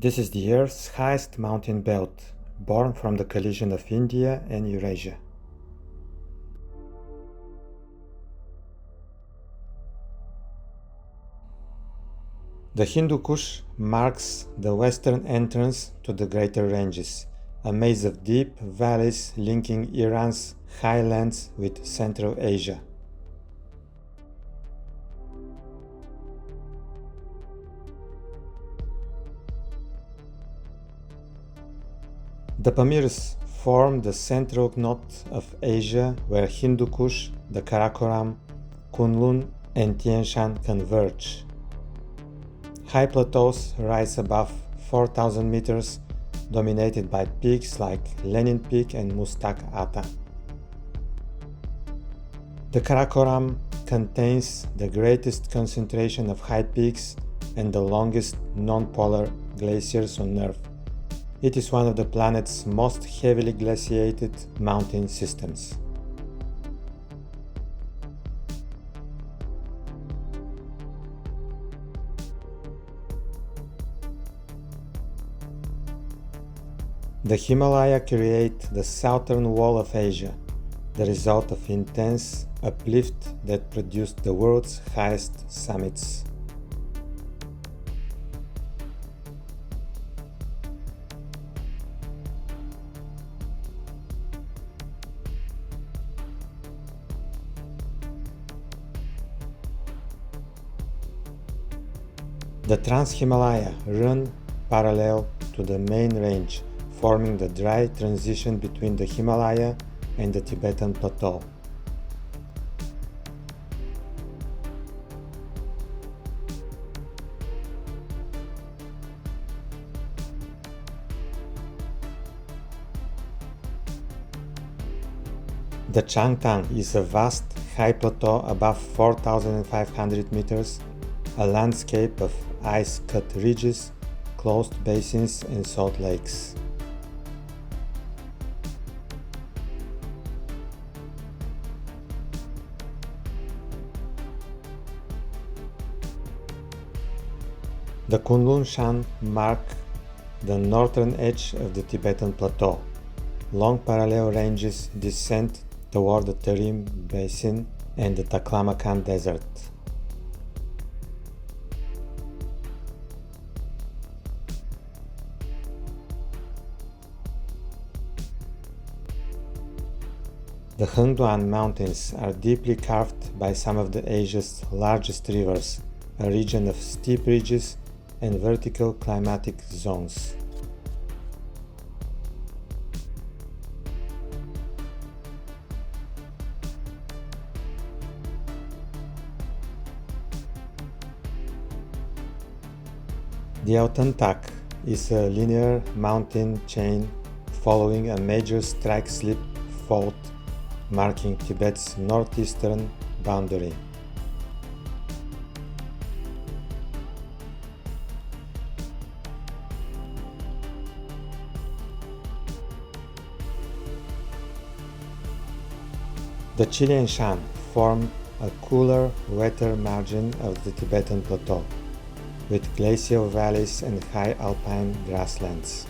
This is the Earth's highest mountain belt, born from the collision of India and Eurasia. The Hindu Kush marks the western entrance to the greater ranges, a maze of deep valleys linking Iran's highlands with Central Asia. The Pamirs form the central knot of Asia where Hindu Kush, the Karakoram, Kunlun, and Tian Shan converge. High plateaus rise above 4,000 meters, dominated by peaks like Lenin Peak and Mustaq Ata. The Karakoram contains the greatest concentration of high peaks and the longest non-polar glaciers on Earth. It is one of the planet's most heavily glaciated mountain systems. The Himalaya create the southern wall of Asia, the result of intense uplift that produced the world's highest summits. The Trans-Himalaya run parallel to the main range, forming the dry transition between the Himalaya and the Tibetan Plateau. The Chang Tang is a vast high plateau above 4,500 meters, a landscape of ice-cut ridges, closed basins and salt lakes. The Kunlun Shan mark the northern edge of the Tibetan Plateau. Long parallel ranges descend toward the Tarim Basin and the Taklamakan Desert. The Hengduan Mountains are deeply carved by some of Asia's largest rivers, a region of steep ridges and vertical climatic zones. The Altyn Tagh is a linear mountain chain following a major strike-slip fault marking Tibet's northeastern boundary. The Qilian Shan form a cooler, wetter margin of the Tibetan Plateau, with glacial valleys and high alpine grasslands.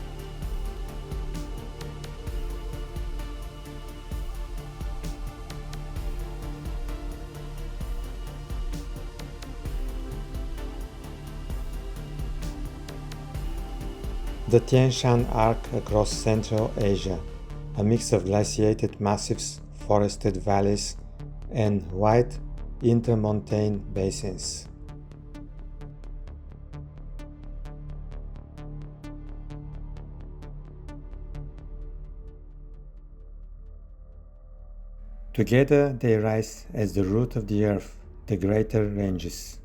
The Tian Shan arc across Central Asia, a mix of glaciated massifs, forested valleys, and wide intermontane basins. Together they rise as the root of the earth, the greater ranges.